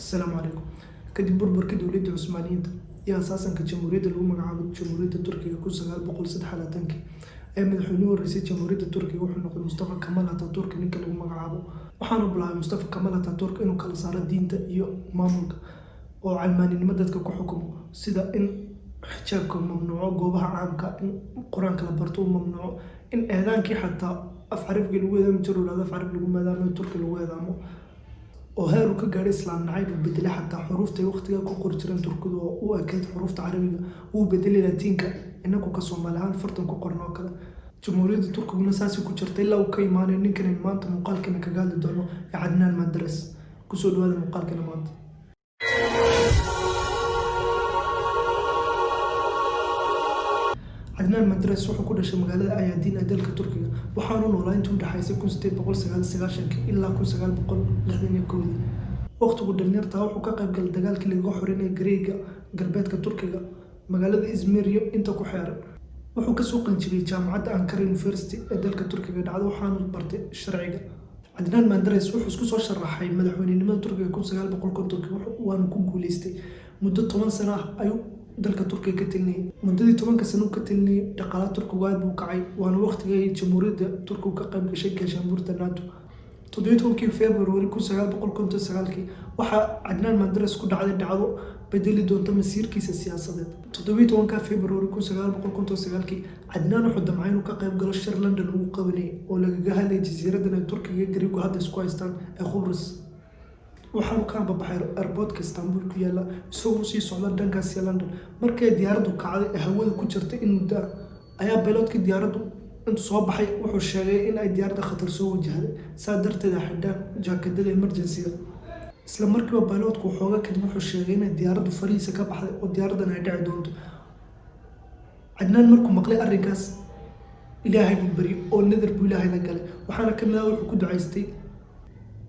السلام عليكم. kadib burburkii dowladda Cusmaaniyiinta iyo asaasanka jamhuuriyadda lagu magacaabo jamhuuriyadda Turkiga 1936 ee madaxweynuhu horeysay jamhuuriyadda Turkiga wuxuu noqday Mustafa Kemal Atatürk ninka lagu magacaabo waxaana bilaabay Mustafa Kemal Atatürk inuu kala saaro diinta iyo maamulka oo calmaanimo dadka ku xukumo sida in xijaabka mamnuuco goobaha caamka in quraanka la barto mamnuuco in eedaankii xataa af carabiga lagu eedaamo jiro af carabiga lagu maadaamo Turkiga lagu eedaamo oo heeru ka gaaray islaam nacayb bedelay xataa xuruufta waqtiga ku qori jireen Turkiga oo u ekeyd xuruufta carabiga uu bedelay laatiinka inagu ka Soomaaliyan fartan ku qorno kale jamhuuriyadda Turkiga saasi ku jirtay ilaa uu ka imaanay ninkan maanta muuqaalkana ka gaali doono Adnan Menderes ku soo dhawaada muuqaalkana maanta Adnan Menderes wuxuu ku dhashay magaalada Ayadin ee dalka Turkiga waxaana noolaa intii u dhaxaysay 1899 ilaa 1961 waqtigu dhalinyarta wuxuu ka qayb galay dagaalkii laga xoreeyay Greega galbeedka Turkiga magaalada Izmir iyo inta ku xeeran wuxuu ka soo qalinjibiyay jaamacadda Ankara University ee dalka Turkiga dhacdo waxaana bartay sharciga Adnan Menderes wuxuu isku soo sharaxay madaxweynenimada Turkiga 1950 waana ku guuleystay muddo 10 sano ah ayuu dalka Turkiga ka tilnay muddadii 10 sano ka tilnay dhaqaalaha Turkiga aad buu kacay waana waqtiga ay jamhuuriyadda Turkiga ka qayb gashay gaashaanbuurta NATO 17 February 1959 waxa Adnan Menderes ku dhacday dhacdo bedeli doonta masiirkiisa siyaasadeed 17 February 1959 Adnan wuxuu damcay inuu ka qayb galo shir London uu qabanay oo lagaga hadlayay jasiiradda Turkiga Greek hadda isku haystaan ee Khubrus waxaan ka baxay airportka Istanbul ku yaala isagoo sii socda dhankaas London markay diyaaraddu kacday hawada ku jirtay in muddo ayaa pilotka diyaaraddu intuu soo baxay wuxuu sheegay in ay diyaaradda khatar soo wajahday darteed xidhan jaakadada emergency isla markiiba pilotku xooga kadib wuxuu sheegay in diyaaraddu fariisa ka baxday oo diyaaraddan ay dhici doonto Adnan markuu maqlay arrinkaas Ilaahay buu bari oo nadar buu Ilaahay la galay waxaana kamid ah wuxuu ku ducaystay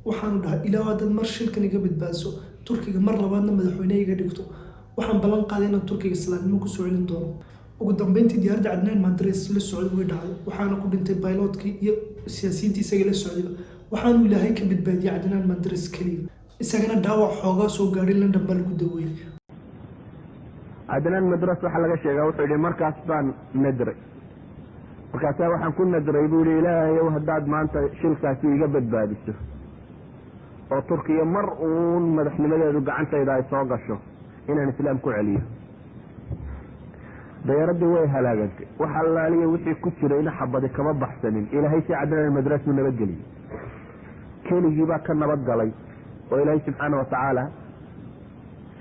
waxaan dhahay Ilaahay dad mar shilkan iga badbaadiso Turkiga mar labaadna madaxweyne iga dhigto waxaan ballan qaaday in Turkiga islaamnimo ku soo celin doono ugu dambeyntii diyaaradda Adnan Menderes la socday way dhacday waxaana ku dhintay pilotkii iyo siyaasiyiintii isaga la socday waxaanu Ilaahay ka badbaadiyay Adnan Menderes kaliya isagana dhaawac xoogaa soo gaaray London bal ku daweeyay Adnan Menderes waxa laga sheegay wuxuu yiri markaas baan nadray markaas waxaan ku nadray buu Ilaahay haddaad maanta shilkaasi iga badbaadiso oo Turkiga mar uun madaxnimadeedu gacantayda ay soo gasho inaan islaam ku celiyo diyaaraddu way halaagantay waxa allaaliye wixii ku jiray in xabadi kama baxsanin Ilaahay si Adnan Menderes uu nabad geliyay keligii baa ka nabad galay oo Ilaahay subhanahu wa ta'ala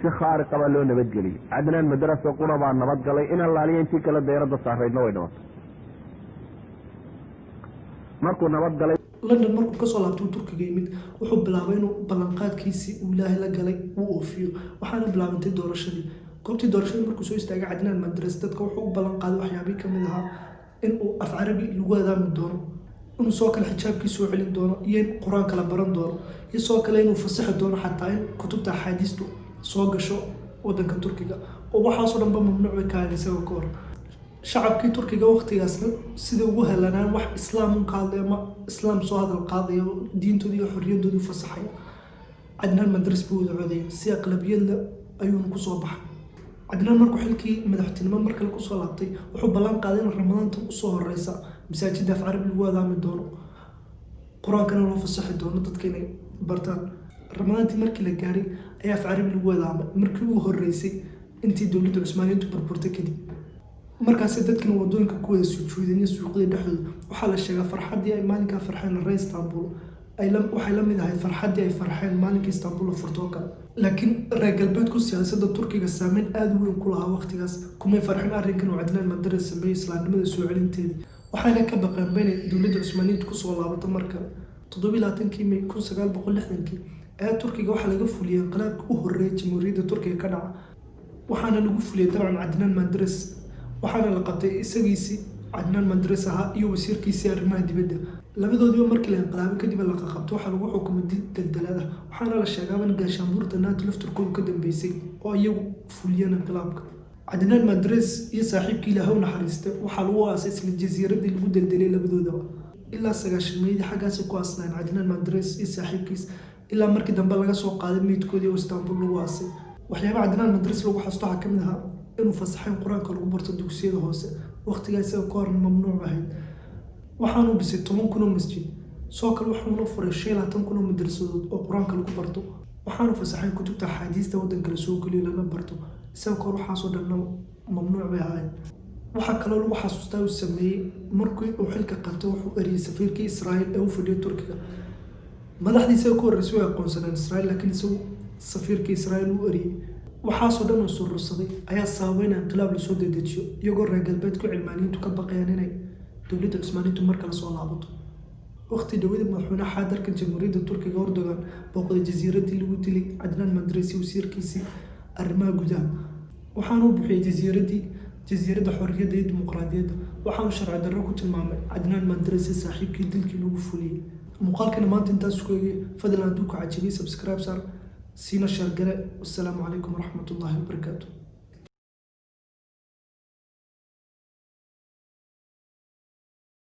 si khaariq ah loo nabad geliyay Adnan Menderes oo qura baa nabad galay in allaaliye intii kala diyaaradda saarayna way dhawaatay markuu nabad galay London markuu ka soo laabtay Turkiga yimid wuxuu bilaabay inuu ballanqaadkiisii uu Ilaahay la galay uu oofiyo waxaana bilaabantay doorashadii goobtii doorashada markuu soo istaagay Adnan Menderes dadka wuxuu u ballan qaaday waxyaabo kamid ah in uu af carabi lagu adaami doono inuu soo kale xijaabkiisa soo celin doono iyo in quraanka la baran doono iyo soo kale inuu fasaxi doono xataa in kutubta xadiistu soo gasho wadanka Turkiga oo waxaas oo dhan mamnuuc ka ah isagoo ka hor shacabkii Turkiga waqtigaas sida ugu helanaan wax islaam ka hadlay ama islaam soo hadal qaadayo diintooda iyo xorriyadooda fasaxay Adnan Menderes buu wadaday si aqlabiyad ayuu ku soo baxay Adnan markuu xilkii madaxtinimo markale ku soo laabtay wuxuu ballan qaaday in Ramadaanta u soo horeysa masaajidda af carabi lagu adaami doono quraankana loo fasaxi doono dadka inay bartaan Ramadaantii markii la gaaray ayaa af carabi lagu adaamay markii uu horeysay intii dowladda Cusmaaniyiintu burburtay kadib markaas dadkina wadooyinka ku wada sujuudeen suuqyada dhexdooda waxa la sheegay farxadii ay maalinka farxeen reer Istanbul waxay la mid ahayd farxadii ay farxeen maalinka Istanbul furtoo kale laakiin reer galbeedku siyaasadda Turkiga saameyn aad u weyn ku lahaa waqtigaas kuma farxin arrinkan oo Adnan Menderes sameeyay islaamnimada soo celinteedii waxaana ka baqeen inay dowladda Cusmaaniyiintu ku soo laabato markale 27 May 1960 ee Turkiga waxa laga fuliyay inqilaabkii u horeeyay jamhuuriyadda Turkiga ka dhacay waxaana lagu fuliyay dabcan Adnan Menderes waxaana la qabtay isagiisi Adnan Menderes ahaa iyo wasiirkiisa arrimaha dibadda labadoodiba markii la inqilaabay kadib la qabtay waxa lagu xukumay daldalada waxaana la sheegay in gaashaanbuurta NATO laftirkooda ka dambeysay oo iyagu fuliyeen inqilaabka Adnan Menderes iyo saaxiibkii Ilaahay u naxariistay waxa lagu aasay jasiiradda lagu daldalay labadoodaba ilaa 90 xagaas ku asnaan Adnan Menderes iyo saaxiibkiis ilaa markii dambe laga soo qaaday meydkoodii oo Istanbul lagu aasay. waxyaabaha Cadnaan Madras lagu xasuusto waxaa ka mid ahaa inuu fasaxay quraanka lagu barto dugsiyada hoose waqtigaas isaga ka hor mamnuuc ahayd. waxaanu dhisay 10,000 oo masjid, soo kale wuxuuna furay 25,000 oo madrasadood oo quraanka lagu barto. waxaanu fasaxay kutubta axaadiista waddanka la soo geliyo lana barto, isaga ka hor waxaasoo dhan mamnuuc bay ahayd. waxaa kaloo lagu xasuustaa uu sameeyey markii uu xilka qabtay wuxuu eriyey safiirkii Israa'iil ee u fadhiyay Turkiga. madaxdiisa ka horreysay way aqoonsaneen Israa'iil, laakiin isagu safiirkii Israa'iil uu eriyey. waxaasoo dhan uu surursaday ayaa sababay in inqilaab lasoo dedejiyo, iyagoo reer galbeedku cilmaaniyiintu ka baqayaan inay dowladda Cusmaaniyiintu mar kale soo laabato. waqti dhawada madaxweyne xaadarka jamhuuriyadda Turkiga Erdogan booqday jasiiraddii lagu dilay Cadnaan Madras wasiirkiisii arrimaha gudaha. waxaanu bixiyay jasiiradda xorriyadda iyo dimuqraadiyadda. waxaanu sharci darro ku tilmaamay Cadnaan Madras saaxiibkii dilkii lagu fuliyey. muuqaalkana maanta intaas ku eegay. fadlan hadduu ku cajabiyey subscribe saar siina share gare. wassalaamu calaykum waraxmatullaahi wabarakaatu.